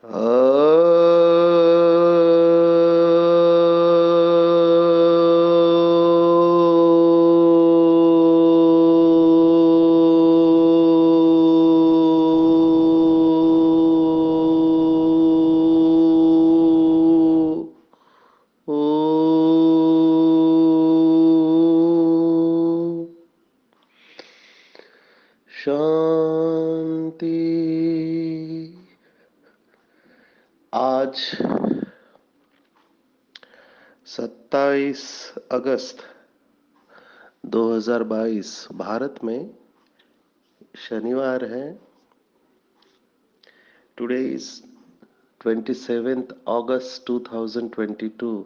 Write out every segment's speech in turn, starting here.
अ, शांति। आज 27 अगस्त 2022 भारत में शनिवार है। Today is 27th August 2022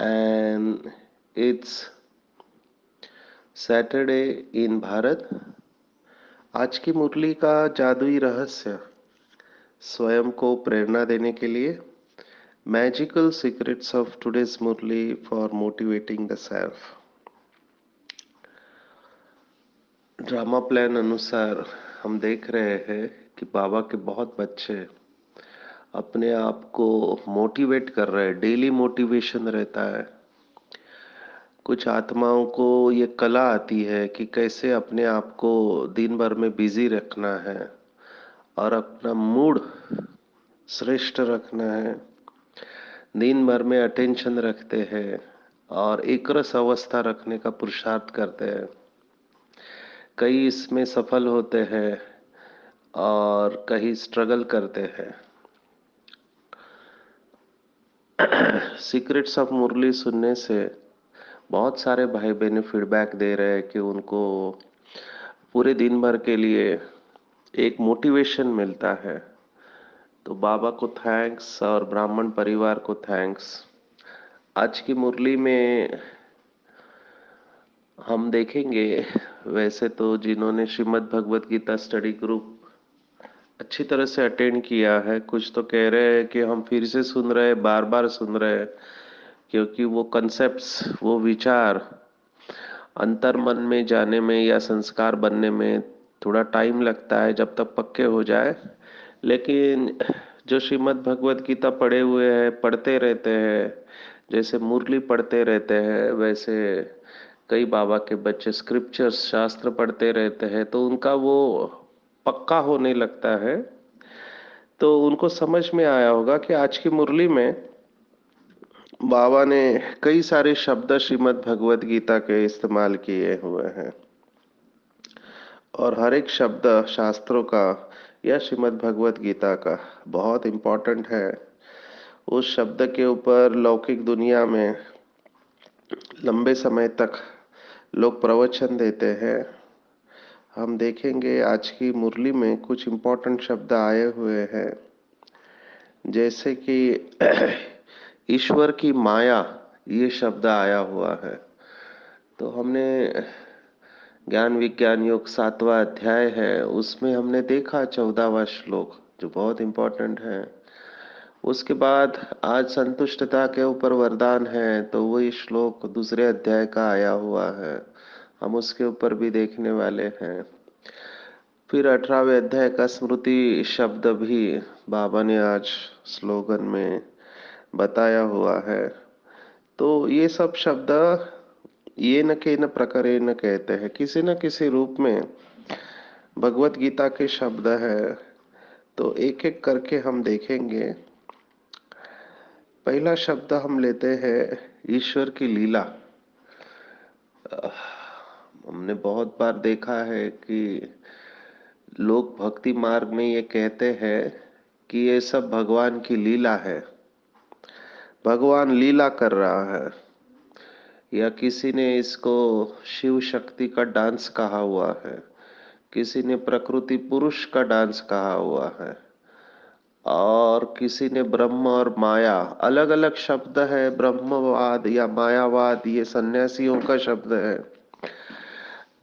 and it's Saturday इन भारत। आज की मुरली का जादुई रहस्य स्वयं को प्रेरणा देने के लिए magical secrets of today's Murli for motivating the self. Drama plan अनुसार हम देख रहे हैं कि बाबा के बहुत बच्चे अपने आप को मोटिवेट कर रहे हैं। डेली मोटिवेशन रहता है। कुछ आत्माओं को ये कला आती है कि कैसे अपने आप को दिन भर में बिजी रखना है और अपना मूड श्रेष्ठ रखना है। दिन भर में अटेंशन रखते हैं और एक रस अवस्था रखने का पुरुषार्थ करते हैं। कई इसमें सफल होते हैं और कहीं स्ट्रगल करते हैं। सीक्रेट्स ऑफ मुरली सुनने से बहुत सारे भाई बहन फीडबैक दे रहे हैं कि उनको पूरे दिन भर के लिए एक मोटिवेशन मिलता है। तो बाबा को थैंक्स और ब्राह्मण परिवार को थैंक्स। आज की मुरली में हम देखेंगे, वैसे तो जिन्होंने श्रीमद् भगवत गीता स्टडी ग्रुप अच्छी तरह से अटेंड किया है, कुछ तो कह रहे हैं कि हम फिर से सुन रहे हैं, बार बार सुन रहे हैं, क्योंकि वो कॉन्सेप्ट्स, वो विचार अंतर मन में जाने में या संस्कार बनने में थोड़ा टाइम लगता है जब तक पक्के हो जाए। लेकिन जो श्रीमद् भगवत गीता पढ़े हुए हैं, पढ़ते रहते हैं, जैसे मुरली पढ़ते रहते हैं, वैसे कई बाबा के बच्चे स्क्रिप्चर्स शास्त्र पढ़ते रहते हैं, तो उनका वो पक्का होने लगता है। तो उनको समझ में आया होगा कि आज की मुरली में बाबा ने कई सारे शब्द श्रीमद् भगवत गीता के इस्तेमाल किए हुए हैं और हर एक शब्द शास्त्रों का या श्रीमद् भगवत गीता का बहुत इम्पोर्टेंट है। उस शब्द के ऊपर लौकिक दुनिया में लंबे समय तक लोग प्रवचन देते हैं। हम देखेंगे आज की मुरली में कुछ इम्पोर्टेंट शब्द आए हुए हैं, जैसे कि ईश्वर की माया, ये शब्द आया हुआ है। तो हमने ज्ञान विज्ञान योग 7वां अध्याय है, उसमें हमने देखा 14वां श्लोक जो बहुत इम्पोर्टेंट है। उसके बाद आज संतुष्टता के ऊपर वरदान है, तो वही श्लोक दूसरे अध्याय का आया हुआ है, हम उसके ऊपर भी देखने वाले हैं। फिर 18वें अध्याय का स्मृति शब्द भी बाबा ने आज स्लोगन में बताया हुआ है। तो ये सब शब्द ये न के न प्रकारे न कहते हैं, किसी न किसी रूप में भगवत गीता के शब्द है। तो एक एक करके हम देखेंगे। पहला शब्द हम लेते हैं ईश्वर की लीला। हमने बहुत बार देखा है कि लोग भक्ति मार्ग में ये कहते हैं कि ये सब भगवान की लीला है, भगवान लीला कर रहा है, या किसी ने इसको शिव शक्ति का डांस कहा हुआ है, किसी ने प्रकृति पुरुष का डांस कहा हुआ है, और किसी ने ब्रह्म और माया, अलग अलग शब्द है। ब्रह्मवाद या मायावाद ये सन्यासियों का शब्द है।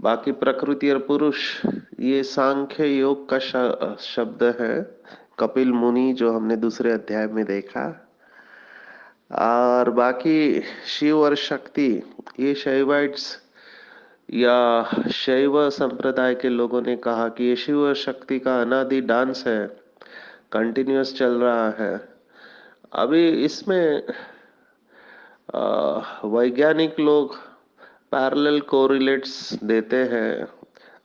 बाकी प्रकृति और पुरुष ये सांख्य योग का शब्द है, कपिल मुनि जो हमने दूसरे अध्याय में देखा। और बाकी शिव और शक्ति ये शैवाइट्स या शैव संप्रदाय के लोगों ने कहा कि ये शिव और शक्ति का अनादि डांस है, कंटिन्यूअस चल रहा है। अभी इसमें वैज्ञानिक लोग पैरेलल कोरिलेट्स देते हैं।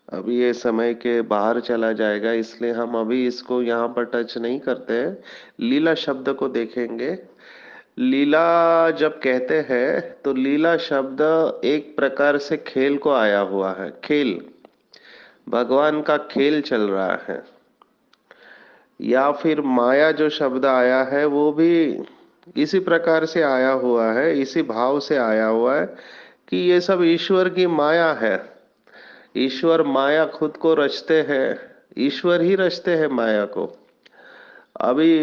अभी ये समय के बाहर चला जाएगा, इसलिए हम अभी इसको यहाँ पर टच नहीं करते हैं। लीला शब्द को देखेंगे। लीला जब कहते हैं तो लीला शब्द एक प्रकार से खेल को आया हुआ है। खेल, भगवान का खेल चल रहा है। या फिर माया जो शब्द आया है वो भी इसी प्रकार से आया हुआ है, इसी भाव से आया हुआ है कि ये सब ईश्वर की माया है। ईश्वर माया खुद को रचते हैं, ईश्वर ही रचते हैं माया को। अभी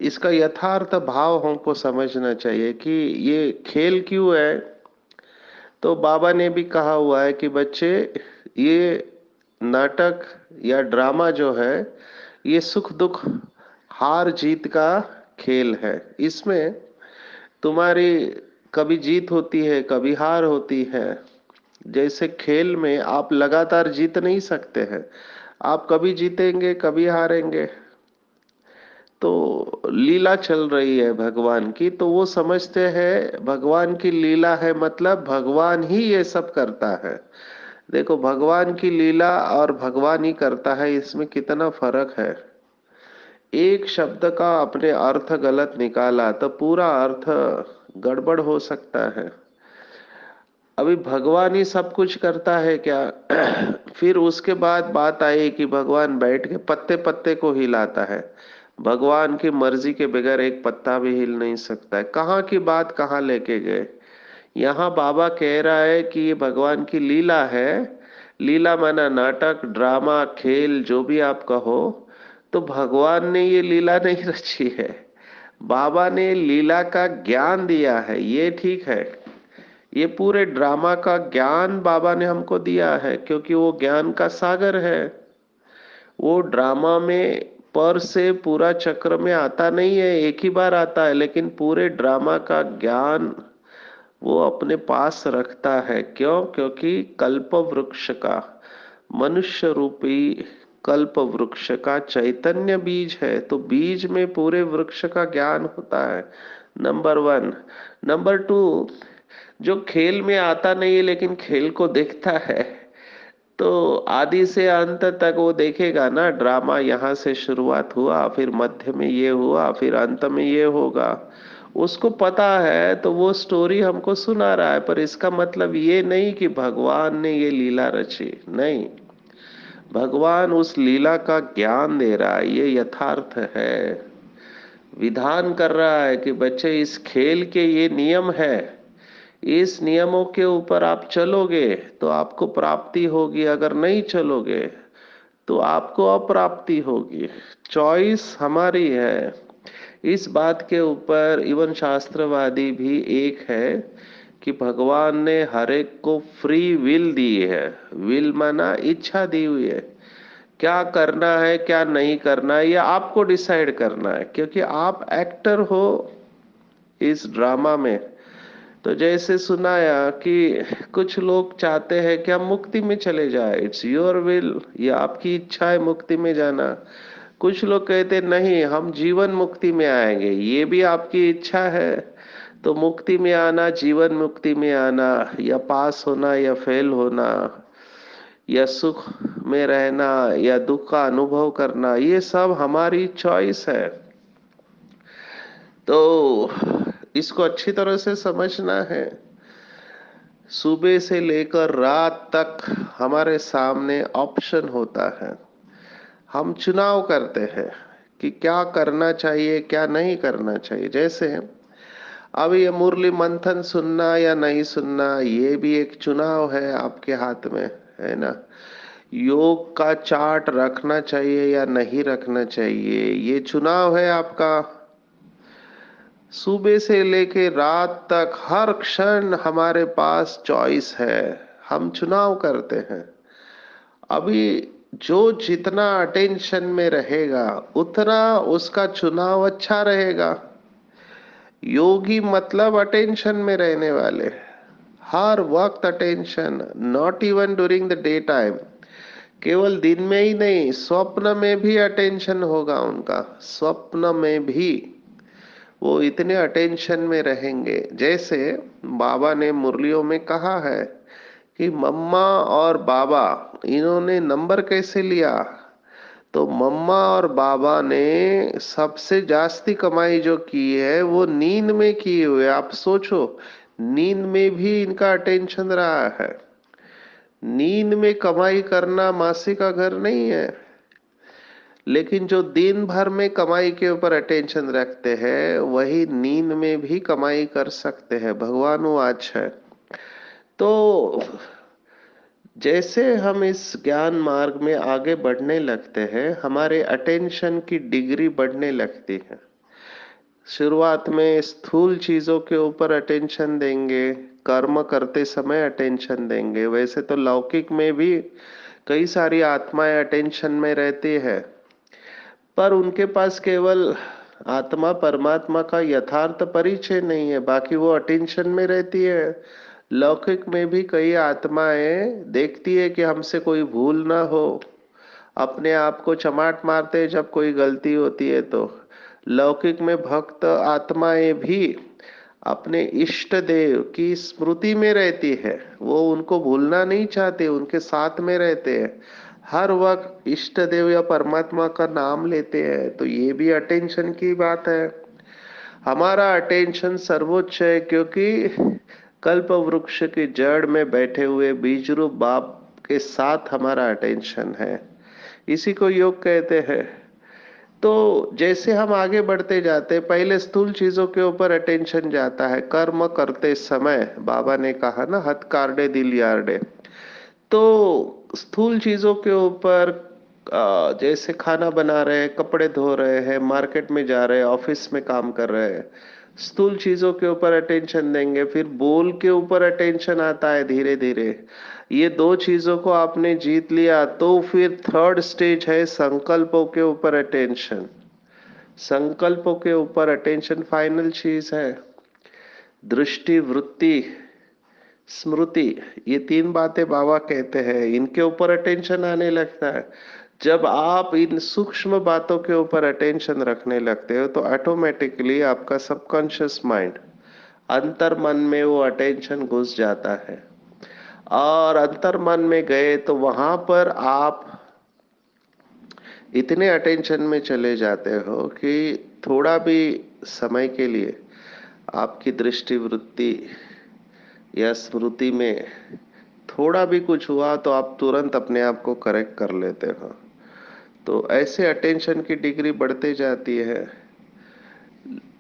इसका यथार्थ भाव हमको समझना चाहिए कि ये खेल क्यों है। तो बाबा ने भी कहा हुआ है कि बच्चे, ये नाटक या ड्रामा जो है ये सुख दुख हार जीत का खेल है। इसमें तुम्हारी कभी जीत होती है, कभी हार होती है। जैसे खेल में आप लगातार जीत नहीं सकते हैं, आप कभी जीतेंगे कभी हारेंगे। तो लीला चल रही है भगवान की, तो वो समझते हैं भगवान की लीला है, मतलब भगवान ही ये सब करता है। देखो, भगवान की लीला और भगवान ही करता है, इसमें कितना फर्क है। एक शब्द का आपने अर्थ गलत निकाला तो पूरा अर्थ गड़बड़ हो सकता है। अभी भगवान ही सब कुछ करता है क्या? फिर उसके बाद बात आई कि भगवान बैठ के पत्ते पत्ते को हिलाता है। भगवान की मर्जी के बगैर एक पत्ता भी हिल नहीं सकता है। कहाँ की बात कहाँ लेके गए। यहाँ बाबा कह रहा है कि ये भगवान की लीला है। लीला माना नाटक, ड्रामा, खेल, जो भी आप कहो। तो भगवान ने ये लीला नहीं रची है, बाबा ने लीला का ज्ञान दिया है, ये ठीक है। ये पूरे ड्रामा का ज्ञान बाबा ने हमको दिया है, क्योंकि वो ज्ञान का सागर है। वो ड्रामा में पर से पूरा चक्र में आता नहीं है, एक ही बार आता है, लेकिन पूरे ड्रामा का ज्ञान वो अपने पास रखता है। क्यों? क्योंकि कल्प वृक्ष का, मनुष्य रूपी कल्प वृक्ष का चैतन्य बीज है, तो बीज में पूरे वृक्ष का ज्ञान होता है। Number one. नंबर टू, जो खेल में आता नहीं है लेकिन खेल को देखता है, तो आदि से अंत तक वो देखेगा ना। ड्रामा यहाँ से शुरुआत हुआ, फिर मध्य में ये हुआ, फिर अंत में ये होगा। उसको पता है, तो वो स्टोरी हमको सुना रहा है, पर इसका मतलब ये नहीं कि भगवान ने ये लीला रची, नहीं। भगवान उस लीला का ज्ञान दे रहा है, ये यथार्थ है। विधान कर रहा है कि बच्चे, इस खेल के ये नियम है, इस नियमों के ऊपर आप चलोगे तो आपको प्राप्ति होगी, अगर नहीं चलोगे तो आपको अप्राप्ति होगी। चॉइस हमारी है। इस बात के ऊपर इवन शास्त्रवादी भी एक है कि भगवान ने हर एक को फ्री विल दी है। विल माना इच्छा दी हुई है, क्या करना है क्या नहीं करना है ये आपको डिसाइड करना है, क्योंकि आप एक्टर हो इस ड्रामा में। तो जैसे सुनाया कि कुछ लोग चाहते हैं कि हम मुक्ति में चले जाए, इट्स योर विल, ये आपकी इच्छा है मुक्ति में जाना। कुछ लोग कहते नहीं, हम जीवन मुक्ति में आएंगे, ये भी आपकी इच्छा है। तो मुक्ति में आना, जीवन मुक्ति में आना, या पास होना या फेल होना, या सुख में रहना या दुख का अनुभव करना, ये सब हमारी चॉइस है। तो इसको अच्छी तरह से समझना है। सुबह से लेकर रात तक हमारे सामने ऑप्शन होता है। हम चुनाव करते हैं कि क्या करना चाहिए क्या नहीं करना चाहिए। जैसे अब ये मुरली मंथन सुनना या नहीं सुनना, ये भी एक चुनाव है आपके हाथ में, है ना। योग का चार्ट रखना चाहिए या नहीं रखना चाहिए, ये चुनाव है आपका। सुबह से लेके रात तक हर क्षण हमारे पास चॉइस है, हम चुनाव करते हैं। अभी जो जितना अटेंशन में रहेगा उतना उसका चुनाव अच्छा रहेगा। योगी मतलब अटेंशन में रहने वाले, हर वक्त attention, not even during the day time. केवल दिन में ही नहीं, स्वप्न में भी अटेंशन होगा उनका। स्वप्न में भी वो इतने अटेंशन में रहेंगे। जैसे बाबा ने मुरलियों में कहा है कि मम्मा और बाबा, इन्होंने नंबर कैसे लिया? तो मम्मा और बाबा ने सबसे जास्ती कमाई जो की है वो नींद में की हुई है। आप सोचो, नींद में भी इनका अटेंशन रहा है। नींद में कमाई करना मासी का घर नहीं है, लेकिन जो दिन भर में कमाई के ऊपर अटेंशन रखते हैं वही नींद में भी कमाई कर सकते हैं। भगवान वो आज है। तो जैसे हम इस ज्ञान मार्ग में आगे बढ़ने लगते हैं, हमारे अटेंशन की डिग्री बढ़ने लगती है। शुरुआत में स्थूल चीजों के ऊपर अटेंशन देंगे, कर्म करते समय अटेंशन देंगे। वैसे तो लौकिक में भी कई सारी आत्माएं अटेंशन में रहती है, पर उनके पास केवल आत्मा परमात्मा का यथार्थ परिचय नहीं है, बाकी वो अटेंशन में रहती है। लौकिक में भी कई आत्माएं देखती है कि हमसे कोई भूल ना हो, अपने आप को चमाट मारते हैं जब कोई गलती होती है। तो लौकिक में भक्त आत्माएं भी अपने इष्ट देव की स्मृति में रहती है, वो उनको भूलना नहीं चाहते, उनके साथ में रहते हैं, हर वक्त इष्ट देव या परमात्मा का नाम लेते हैं। तो ये भी अटेंशन की बात है। हमारा अटेंशन सर्वोच्च है, क्योंकि कल्प वृक्ष की जड़ में बैठे हुए बीज रूप बाप के साथ हमारा अटेंशन है। इसी को योग कहते हैं। तो जैसे हम आगे बढ़ते जाते, पहले स्थूल चीजों के ऊपर अटेंशन जाता है। कर्म करते समय बाबा ने कहा ना, हथ कार्डे दिल यार्डे। तो स्थूल चीजों के ऊपर जैसे खाना बना रहे हैं, कपड़े धो रहे हैं, मार्केट में जा रहे हैं, ऑफिस में काम कर रहे हैं, स्थूल चीजों के ऊपर अटेंशन देंगे। फिर बोल के ऊपर अटेंशन आता है धीरे धीरे। ये दो चीजों को आपने जीत लिया तो फिर थर्ड स्टेज है संकल्पों के ऊपर अटेंशन। संकल्पों के ऊपर अटेंशन फाइनल चीज है। दृष्टि, वृत्ति, स्मृति, ये तीन बातें बाबा कहते हैं, इनके ऊपर अटेंशन आने लगता है। जब आप इन सूक्ष्म बातों के ऊपर अटेंशन रखने लगते हो तो ऑटोमेटिकली आपका सबकॉन्शियस माइंड, अंतर मन में वो अटेंशन घुस जाता है। और अंतर मन में गए तो वहां पर आप इतने अटेंशन में चले जाते हो कि थोड़ा भी समय के लिए आपकी दृष्टि, वृत्ति या स्मृति में थोड़ा भी कुछ हुआ तो आप तुरंत अपने आप को करेक्ट कर लेते हो। तो ऐसे अटेंशन की डिग्री बढ़ते जाती है।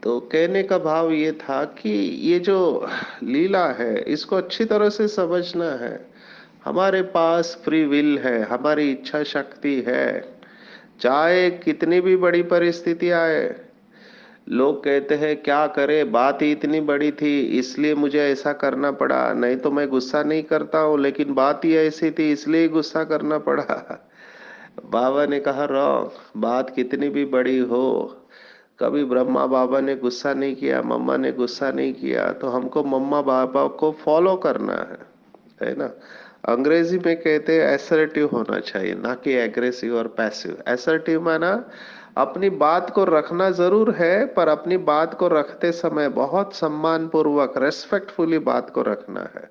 तो कहने का भाव ये था कि ये जो लीला है इसको अच्छी तरह से समझना है। हमारे पास फ्री विल है, हमारी इच्छा शक्ति है, चाहे कितनी भी बड़ी परिस्थिति आए। लोग कहते हैं क्या करे, बात ही इतनी बड़ी थी इसलिए मुझे ऐसा करना पड़ा, नहीं तो मैं गुस्सा नहीं करता हूँ, लेकिन बात ही ऐसी थी इसलिए ही गुस्सा करना पड़ा। बाबा ने कहा रॉन्ग। बात कितनी भी बड़ी हो, कभी ब्रह्मा बाबा ने गुस्सा नहीं किया, मम्मा ने गुस्सा नहीं किया, तो हमको मम्मा बाबा को फॉलो करना है ना। अंग्रेजी में कहते हैं असर्टिव होना चाहिए, ना कि एग्रेसिव और पैसिव। असर्टिव माना अपनी बात को रखना जरूर है, पर अपनी बात को रखते समय बहुत सम्मान पूर्वक, रेस्पेक्टफुली बात को रखना है।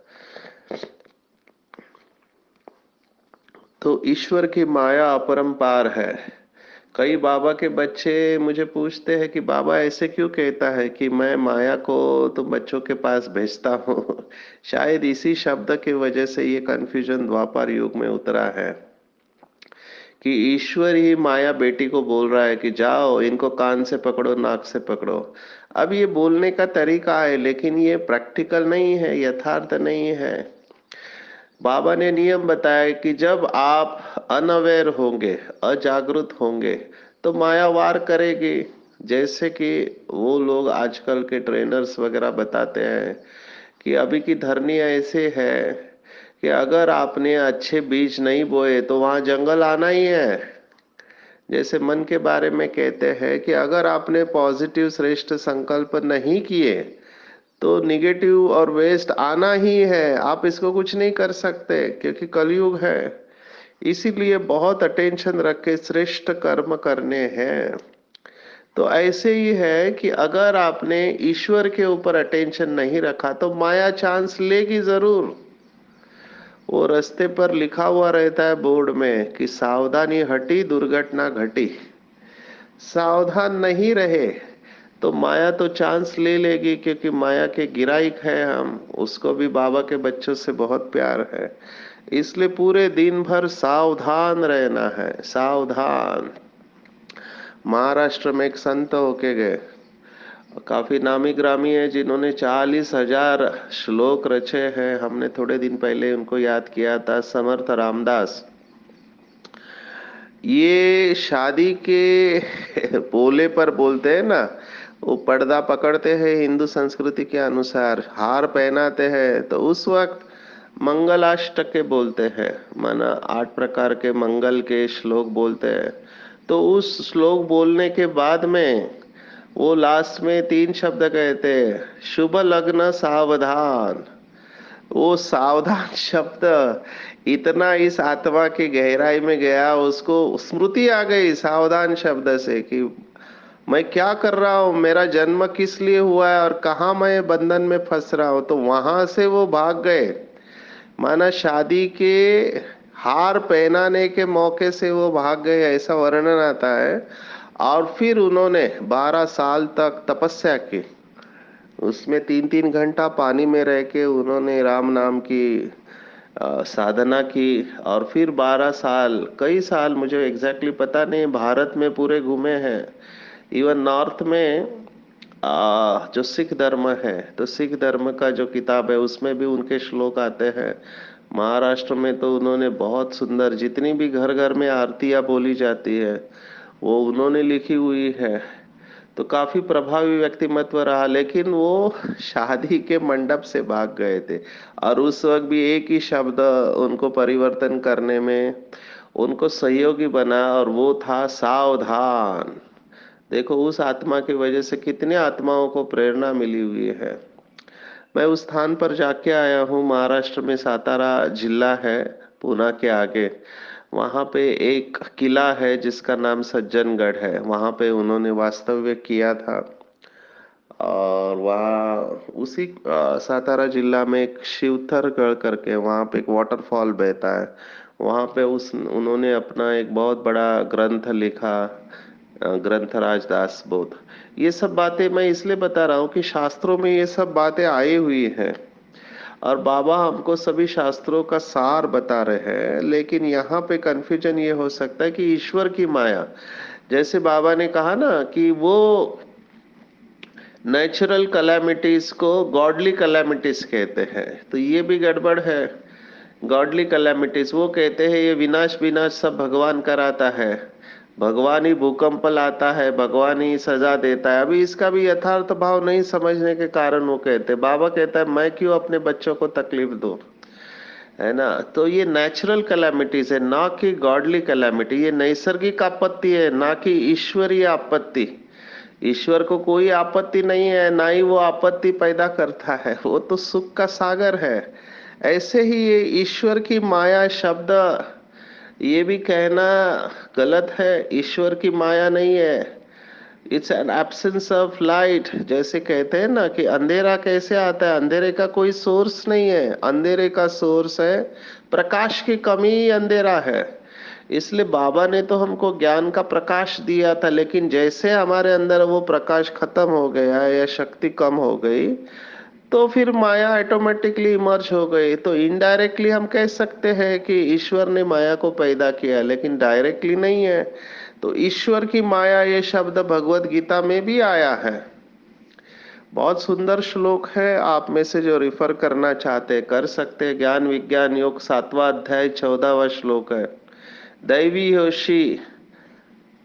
तो ईश्वर की माया अपरंपार है। कई बाबा के बच्चे मुझे पूछते हैं कि बाबा ऐसे क्यों कहता है कि मैं माया को तो बच्चों के पास भेजता हूँ। शायद इसी शब्द की वजह से ये कंफ्यूजन द्वापर युग में उतरा है कि ईश्वर ही माया बेटी को बोल रहा है कि जाओ इनको कान से पकड़ो, नाक से पकड़ो। अब ये बोलने का तरीका है, लेकिन ये प्रैक्टिकल नहीं है, यथार्थ नहीं है। बाबा ने नियम बताया कि जब आप अनअवेयर होंगे, अजागरूक होंगे, तो माया वार करेगी। जैसे कि वो लोग आजकल के ट्रेनर्स वगैरह बताते हैं कि अभी की धरनी ऐसे है कि अगर आपने अच्छे बीज नहीं बोए तो वहां जंगल आना ही है। जैसे मन के बारे में कहते हैं कि अगर आपने पॉजिटिव श्रेष्ठ संकल्प नहीं किए तो निगेटिव और वेस्ट आना ही है। आप इसको कुछ नहीं कर सकते क्योंकि कलयुग है। इसीलिए बहुत अटेंशन रख के श्रेष्ठ कर्म करने हैं। तो ऐसे ही है कि अगर आपने ईश्वर के ऊपर अटेंशन नहीं रखा तो माया चांस लेगी जरूर। वो रास्ते पर लिखा हुआ रहता है बोर्ड में कि सावधानी हटी दुर्घटना घटी। सावधान नहीं रहे तो माया तो चांस ले लेगी, क्योंकि माया के गिराइक है हम। उसको भी बाबा के बच्चों से बहुत प्यार है, इसलिए पूरे दिन भर सावधान रहना है, सावधान। महाराष्ट्र में एक संत होके गए, काफी नामी ग्रामी है, जिन्होंने 40,000 श्लोक रचे हैं। हमने थोड़े दिन पहले उनको याद किया था, समर्थ रामदास। ये शादी के बोले पर बोलते हैं ना, वो पर्दा पकड़ते हैं हिंदू संस्कृति के अनुसार, हार पहनाते हैं, तो उस वक्त मंगलाष्टक के बोलते हैं, माना 8 प्रकार के मंगल के श्लोक बोलते हैं। तो उस श्लोक बोलने के बाद में वो लास्ट में 3 शब्द कहते हैं, शुभ लग्न सावधान। वो सावधान शब्द इतना इस आत्मा की गहराई में गया, उसको स्मृति आ गई सावधान शब्द से कि मैं क्या कर रहा हूँ, मेरा जन्म किस लिए हुआ है और कहाँ मैं बंधन में फंस रहा हूँ। तो वहां से वो भाग गए, माना शादी के हार पहनाने के मौके से वो भाग गए, ऐसा वर्णन आता है। और फिर उन्होंने 12 साल तक तपस्या की, उसमें 3-3 घंटा पानी में रह के उन्होंने राम नाम की साधना की। और फिर 12 साल, कई साल मुझे एग्जैक्टली पता नहीं, भारत में पूरे घूमे हैं। इवन नॉर्थ में जो सिख धर्म है, तो सिख धर्म का जो किताब है उसमें भी उनके श्लोक आते हैं। महाराष्ट्र में तो उन्होंने बहुत सुंदर, जितनी भी घर घर में आरतियां बोली जाती है वो उन्होंने लिखी हुई है। तो काफी प्रभावी व्यक्तिमत्व रहा, लेकिन वो शादी के मंडप से भाग गए थे। और उस वक्त भी एक ही शब्द उनको परिवर्तन करने में उनको सहयोगी बना, और वो था सावधान। देखो उस आत्मा की वजह से कितने आत्माओं को प्रेरणा मिली हुई है। मैं उस स्थान पर जाके आया हूँ, महाराष्ट्र में सातारा जिला है, पूना के आगे। वहां पे एक किला है जिसका नाम सज्जनगढ़ है, वहां पे उन्होंने वास्तव्य किया था। और वहाँ उसी सातारा जिला में एक शिवथरगढ़ करके वहां पे एक वाटरफॉल बहता है। वहां पे उस उन्होंने अपना एक बहुत बड़ा ग्रंथ लिखा, ग्रंथराज दास बोध। ये सब बातें मैं इसलिए बता रहा हूँ कि शास्त्रों में ये सब बातें आई हुई हैं, और बाबा हमको सभी शास्त्रों का सार बता रहे हैं। लेकिन यहाँ पे कंफ्यूजन ये हो सकता है कि ईश्वर की माया, जैसे बाबा ने कहा ना कि वो नेचुरल कैलामिटीज को गॉडली कैलामिटीज कहते हैं, तो ये भी गड़बड़ है। गॉडली कैलामिटीज वो कहते हैं ये विनाश विनाश सब भगवान कराता है, भगवान ही भूकंप लाता है, भगवान ही सजा देता है। अभी इसका भी यथार्थ भाव नहीं समझने के कारण वो कहते हैं, बाबा कहता है मैं क्यों अपने बच्चों को तकलीफ दूं, है ना। तो ये नेचुरल कैलामिटीज है, ना कि गॉडली कैलामिटी। ये नैसर्गिक आपत्ति है, ना कि ईश्वरीय आपत्ति। ईश्वर को कोई आपत्ति नहीं है, ना ही वो आपत्ति पैदा करता है, वो तो सुख का सागर है। ऐसे ही ये ईश्वर की माया शब्द, ये भी कहना गलत है। ईश्वर की माया नहीं है, it's an absence of light. जैसे कहते हैं ना कि अंधेरा कैसे आता है, अंधेरे का कोई सोर्स नहीं है, अंधेरे का सोर्स है प्रकाश की कमी ही अंधेरा है। इसलिए बाबा ने तो हमको ज्ञान का प्रकाश दिया था, लेकिन जैसे हमारे अंदर वो प्रकाश खत्म हो गया या शक्ति कम हो गई, तो फिर माया ऑटोमेटिकली इमर्ज हो गई। तो इनडायरेक्टली हम कह सकते हैं कि ईश्वर ने माया को पैदा किया, लेकिन डायरेक्टली नहीं है। तो ईश्वर की माया ये शब्द भगवत गीता में भी आया है। बहुत सुंदर श्लोक है, आप में से जो रिफर करना चाहते कर सकते हैं। ज्ञान विज्ञान योग 7वां अध्याय 14वां श्लोक है। दैवी होशी,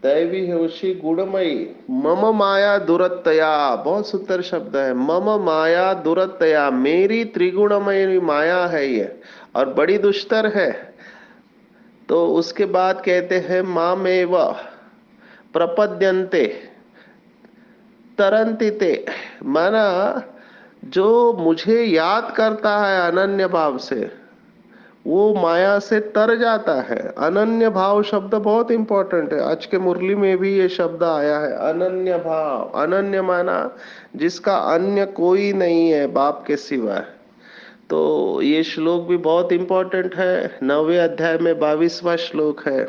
दैवी होशी गुणमयी मम माया दुरतया, बहुत सुंदर शब्द है, मम माया दुरतया, मेरी त्रिगुणमयी माया है ये, और बड़ी दुष्टर है। तो उसके बाद कहते हैं मामेव प्रपद्यन्ते तरंतिते, माना जो मुझे याद करता है अनन्य भाव से, वो माया से तर जाता है। अनन्य भाव शब्द बहुत इंपॉर्टेंट है। आज के मुरली में भी ये शब्द आया है, अनन्य भाव। अनन्य माना जिसका अन्य कोई नहीं है बाप के सिवा। तो ये श्लोक भी बहुत इंपॉर्टेंट है। 9वें अध्याय में 22वां श्लोक है।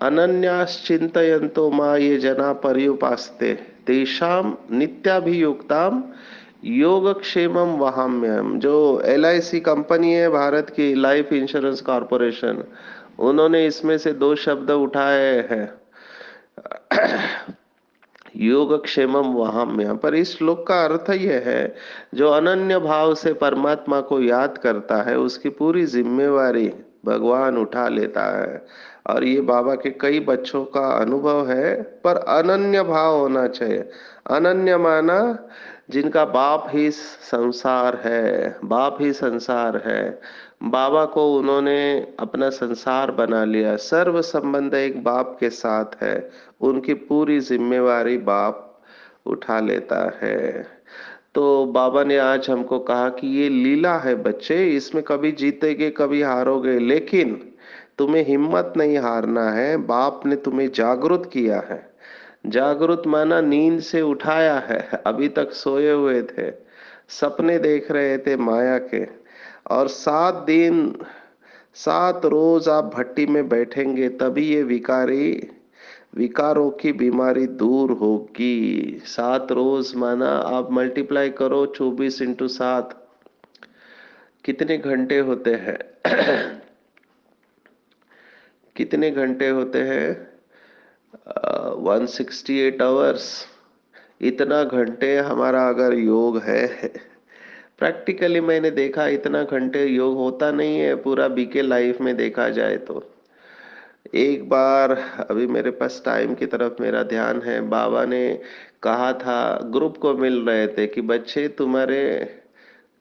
अनन्याश्चिन्तयन्तो मां ये जना पर्युपासते तेषां नित्याभियुक्ताम योगक्षेमम वहाम्यहम्। जो LIC कंपनी है, भारत की लाइफ इंश्योरेंस कॉरपोरेशन, उन्होंने इसमें से दो शब्द उठाए हैं, योगक्षेमम वहाम्य। पर इस श्लोक का अर्थ यह है, जो अनन्य भाव से परमात्मा को याद करता है उसकी पूरी जिम्मेवारी भगवान उठा लेता है। और ये बाबा के कई बच्चों का अनुभव है। पर अनन्य भाव होना चाहिए। अनन्य माना जिनका बाप ही संसार है, बाप ही संसार है। बाबा को उन्होंने अपना संसार बना लिया। सर्व संबंध एक बाप के साथ है। उनकी पूरी जिम्मेवारी बाप उठा लेता है। तो बाबा ने आज हमको कहा कि ये लीला है बच्चे, इसमें कभी जीतेगे कभी हारोगे, लेकिन तुम्हें हिम्मत नहीं हारना है। बाप ने तुम्हें जागृत किया है। जागृत माना नींद से उठाया है। अभी तक सोए हुए थे, सपने देख रहे थे माया के। और 7 दिन 7 रोज आप भट्टी में बैठेंगे, तभी ये विकारों की बीमारी दूर होगी। 7 रोज माना आप मल्टीप्लाई करो, 24 × 7 कितने घंटे होते हैं? कितने घंटे होते हैं? 168 आवर्स। इतना घंटे हमारा अगर योग है, प्रैक्टिकली मैंने देखा इतना घंटे योग होता नहीं है पूरा बीके लाइफ में देखा जाए तो। एक बार, अभी मेरे पास टाइम की तरफ मेरा ध्यान है, बाबा ने कहा था, ग्रुप को मिल रहे थे कि बच्चे तुम्हारे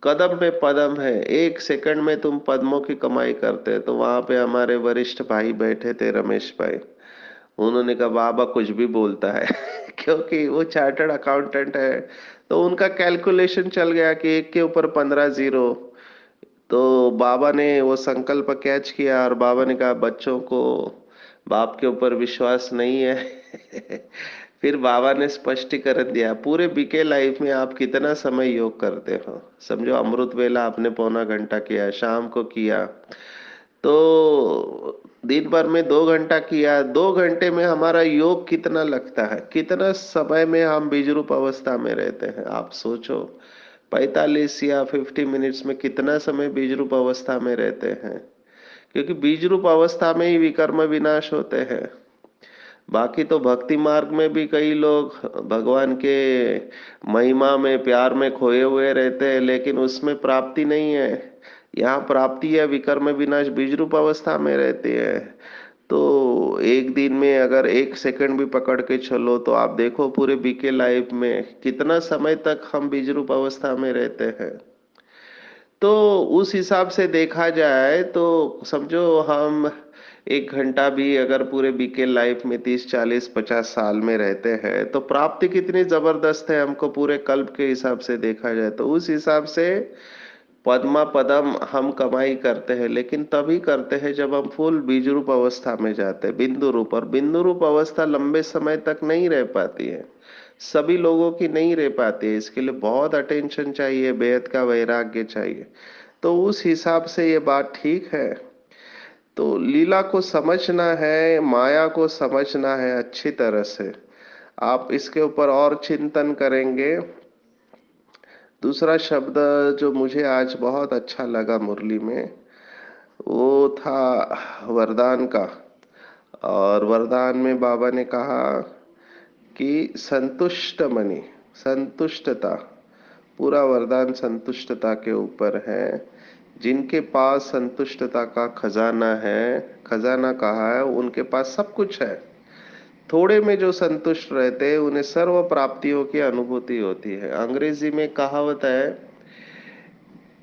कदम पे पदम है, 1 सेकंड में तुम पद्मों की कमाई करते। तो वहां पे हमारे वरिष्ठ भाई बैठे थे, रमेश भाई। उन्होंने कहा बाबा कुछ भी बोलता है क्योंकि वो चार्टर्ड अकाउंटेंट है। तो उनका कैलकुलेशन चल गया कि 1 के ऊपर 15 जीरो। तो बाबा ने वो संकल्प कैच किया और बाबा ने कहा बच्चों को बाप के ऊपर विश्वास नहीं है। फिर बाबा ने स्पष्टीकरण दिया, पूरे बीके लाइफ में आप कितना समय योग करते हो? समझो अमृत वेला आपने पौना घंटा किया, शाम को किया, तो दिन भर में 2 घंटा किया। 2 घंटे में हमारा योग कितना लगता है? कितना समय में हम बीज रूप अवस्था में रहते हैं? आप सोचो, 45 या 50 मिनट्स में कितना समय बीज रूप अवस्था में रहते हैं? क्योंकि बीज रूप अवस्था में ही विकर्म विनाश होते हैं। बाकी तो भक्ति मार्ग में भी कई लोग भगवान के महिमा में, प्यार में खोए हुए रहते हैं, लेकिन उसमें प्राप्ति नहीं है। यहाँ प्राप्ति या विकर्म विनाश बीज रूप अवस्था में रहती है। तो एक दिन में अगर 1 सेकंड भी पकड़ के चलो तो आप देखो पूरे बीके लाइफ में कितना समय तक हम बीज रूप अवस्था में रहते हैं। तो उस हिसाब से देखा जाए तो समझो हम 1 घंटा भी अगर पूरे बीके लाइफ में 30 40 50 साल में रहते हैं तो प्राप्ति कितनी जबरदस्त है। हमको पूरे कल्प के हिसाब से देखा जाए तो उस हिसाब से पद्मा पदम हम कमाई करते हैं, लेकिन तभी करते हैं जब हम फुल बीज रूप अवस्था में जाते हैं, बिंदु रूप। और बिंदु रूप अवस्था लंबे समय तक नहीं रह पाती है, सभी लोगों की नहीं रह पाती है। इसके लिए बहुत अटेंशन चाहिए, बेहद का वैराग्य चाहिए। तो उस हिसाब से ये बात ठीक है। तो लीला को समझना है, माया को समझना है अच्छी तरह से। आप इसके ऊपर और चिंतन करेंगे। दूसरा शब्द जो मुझे आज बहुत अच्छा लगा मुरली में, वो था वरदान का। और वरदान में बाबा ने कहा कि संतुष्ट मणि, संतुष्टता, पूरा वरदान संतुष्टता के ऊपर है। जिनके पास संतुष्टता का खजाना है, खजाना कहा है, उनके पास सब कुछ है। थोड़े में जो संतुष्ट रहते हैं उन्हें सर्व प्राप्तियों की अनुभूति होती है। अंग्रेजी में कहावत है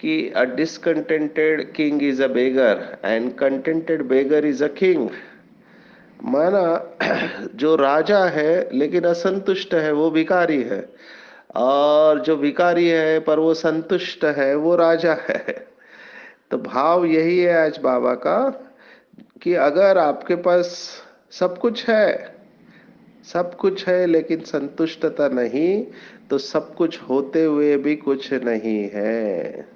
कि a discontented king is a beggar and contented beggar is a king. माना जो राजा है लेकिन असंतुष्ट है वो भिखारी है, और जो भिखारी है पर वो संतुष्ट है वो राजा है। तो भाव यही है आज बाबा का कि अगर आपके पास सब कुछ है, सब कुछ है लेकिन संतुष्टता नहीं, तो सब कुछ होते हुए भी कुछ नहीं है,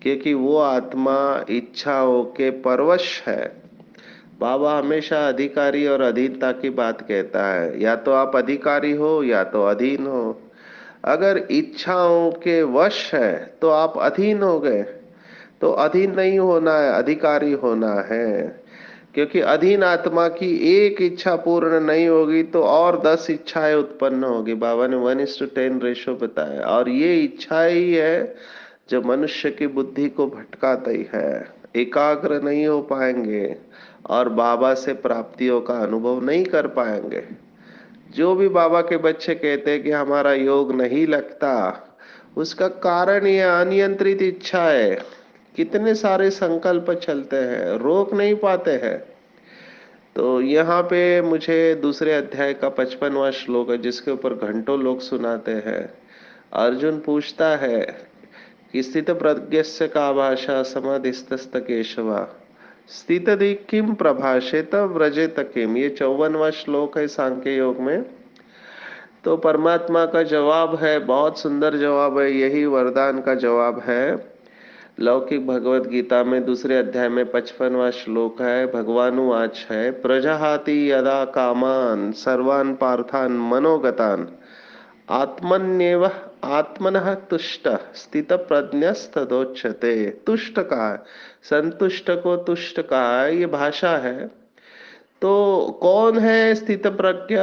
क्योंकि वो आत्मा इच्छाओं के परवश है। बाबा हमेशा अधिकारी और अधीनता की बात कहता है, या तो आप अधिकारी हो या तो अधीन हो। अगर इच्छाओं के वश है तो आप अधीन हो गए। तो अधीन नहीं होना है, अधिकारी होना है, क्योंकि अधीन आत्मा की एक इच्छा पूर्ण नहीं होगी तो और 10 इच्छाएं उत्पन्न होगी। बाबा ने 1:10 रेशो बताया, और ये इच्छा ही है जो मनुष्य की बुद्धि को भटकाती है। एकाग्र नहीं हो पाएंगे और बाबा से प्राप्तियों का अनुभव नहीं कर पाएंगे। जो भी बाबा के बच्चे कहते हैं कि हमारा योग नहीं लगता, उसका कारण ये अनियंत्रित इच्छा है। कितने सारे संकल्प चलते हैं, रोक नहीं पाते हैं। तो यहाँ पे मुझे दूसरे अध्याय का 55वां श्लोक है, जिसके ऊपर घंटों लोग सुनाते हैं। अर्जुन पूछता है कि स्थित प्रज्ञस्य का भाषा समाधिस्तस्त केशवा स्थितधि किम प्रभाषेत व्रजेत किम। ये 54वां श्लोक है सांख्य योग में। तो परमात्मा का जवाब है, बहुत सुंदर जवाब है, यही वरदान का जवाब है। लौकिक भगवत गीता में दूसरे अध्याय में 55वां श्लोक है। भगवान वाच है, प्रजहाति यदा कामान सर्वान पार्थान मनोगतान आत्मन्येव आत्मनः तुष्ट स्थित प्रज्ञस्तदोच्यते। तुष्ट कहा है, संतुष्ट को तुष्ट कहा है, ये भाषा है। तो कौन है स्थित प्रज्ञ?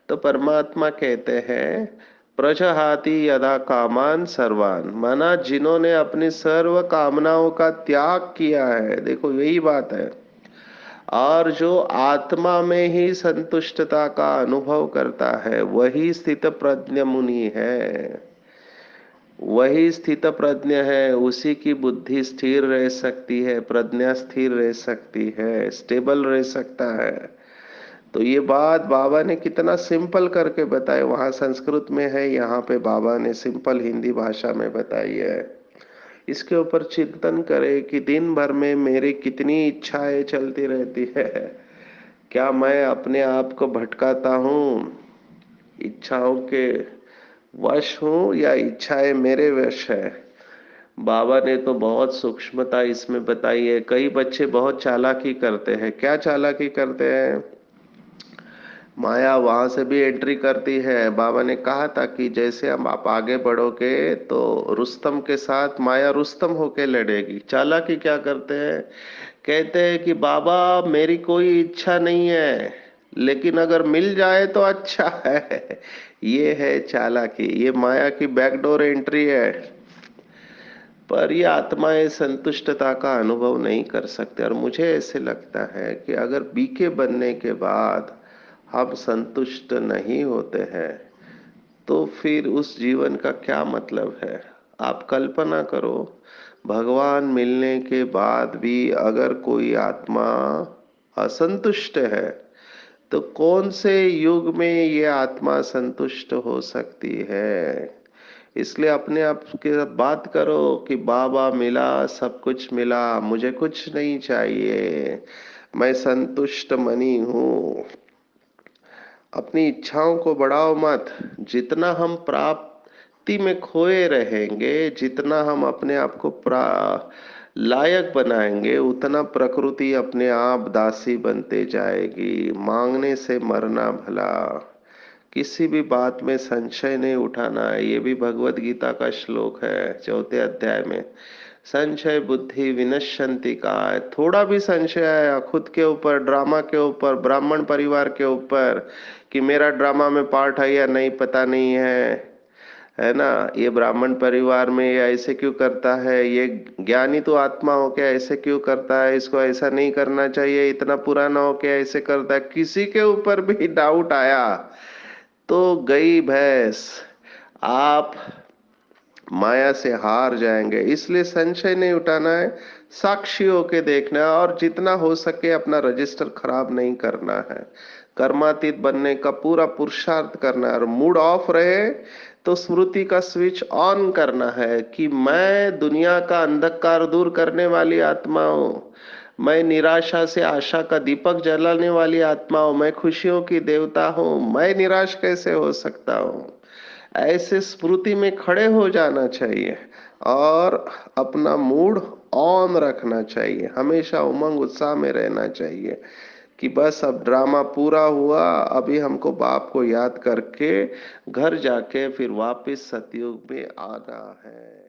तो परमात्मा कहते हैं, प्रजहाति यदा कामान सर्वान, माना जिन्होंने अपनी सर्व कामनाओं का त्याग किया है। देखो यही बात है। और जो आत्मा में ही संतुष्टता का अनुभव करता है वही स्थित प्रज्ञ मुनि है, वही स्थित प्रज्ञ है। उसी की बुद्धि स्थिर रह सकती है, प्रज्ञा स्थिर रह सकती है, स्टेबल रह सकता है। तो ये बात बाबा ने कितना सिंपल करके बताया। वहां संस्कृत में है, यहाँ पे बाबा ने सिंपल हिंदी भाषा में बताई है। इसके ऊपर चिंतन करें कि दिन भर में मेरी कितनी इच्छाएं चलती रहती है। क्या मैं अपने आप को भटकाता हूँ, इच्छाओं के वश हूँ, या इच्छाएं मेरे वश है? बाबा ने तो बहुत सूक्ष्मता इसमें बताई है। कई बच्चे बहुत चालाकी करते हैं। क्या चालाकी करते हैं? माया वहां से भी एंट्री करती है। बाबा ने कहा था कि जैसे हम आप आगे बढ़ोगे तो रुस्तम के साथ माया रुस्तम होके लड़ेगी। चालाकी क्या करते हैं? कहते हैं कि बाबा मेरी कोई इच्छा नहीं है, लेकिन अगर मिल जाए तो अच्छा है। ये है चालाकी, ये माया की बैकडोर एंट्री है। पर ये आत्माएं संतुष्टता का अनुभव नहीं कर सकते। और मुझे ऐसे लगता है कि अगर बीके बनने के बाद हम संतुष्ट नहीं होते हैं तो फिर उस जीवन का क्या मतलब है? आप कल्पना करो, भगवान मिलने के बाद भी अगर कोई आत्मा असंतुष्ट है तो कौन से युग में ये आत्मा संतुष्ट हो सकती है? इसलिए अपने आप के साथ बात करो कि बाबा मिला, सब कुछ मिला, मुझे कुछ नहीं चाहिए, मैं संतुष्ट मनी हूँ। अपनी इच्छाओं को बढ़ाओ मत। जितना हम प्राप्ति में खोए रहेंगे, जितना हम अपने आप को लायक बनाएंगे, उतना प्रकृति अपने आप दासी बनते जाएगी। मांगने से मरना भला। किसी भी बात में संशय नहीं उठाना है। ये भी भगवत गीता का श्लोक है 4थे अध्याय में। संशय बुद्धि विनश्यन्ति का है। थोड़ा भी संशय आया खुद के ऊपर, ड्रामा के ऊपर, ब्राह्मण परिवार के ऊपर, कि मेरा ड्रामा में पार्ट है या नहीं पता नहीं है ना, ये ब्राह्मण परिवार में ये ऐसे क्यों करता है, ये ज्ञानी तो आत्मा हो के ऐसे क्यों करता है, इसको ऐसा नहीं करना चाहिए, इतना पुराना हो के ऐसे करता है, किसी के ऊपर भी डाउट आया तो गई भैंस। आप माया से हार जाएंगे। इसलिए संशय नहीं उठाना है, साक्षी होके देखना है, और जितना हो सके अपना रजिस्टर खराब नहीं करना है। कर्मातीत बनने का पूरा पुरुषार्थ करना है। और मूड ऑफ रहे तो स्मृति का स्विच ऑन करना है कि मैं दुनिया का अंधकार दूर करने वाली आत्मा हूँ, मैं निराशा से आशा का दीपक जलाने वाली आत्मा हूँ, मैं खुशियों की देवता हूँ, मैं निराश कैसे हो सकता हूँ। ऐसे स्मृति में खड़े हो जाना चाहिए और अपना मूड ऑन रखना चाहिए, हमेशा उमंग उत्साह में रहना चाहिए कि बस अब ड्रामा पूरा हुआ, अभी हमको बाप को याद करके घर जाके फिर वापस सतयुग में आना है।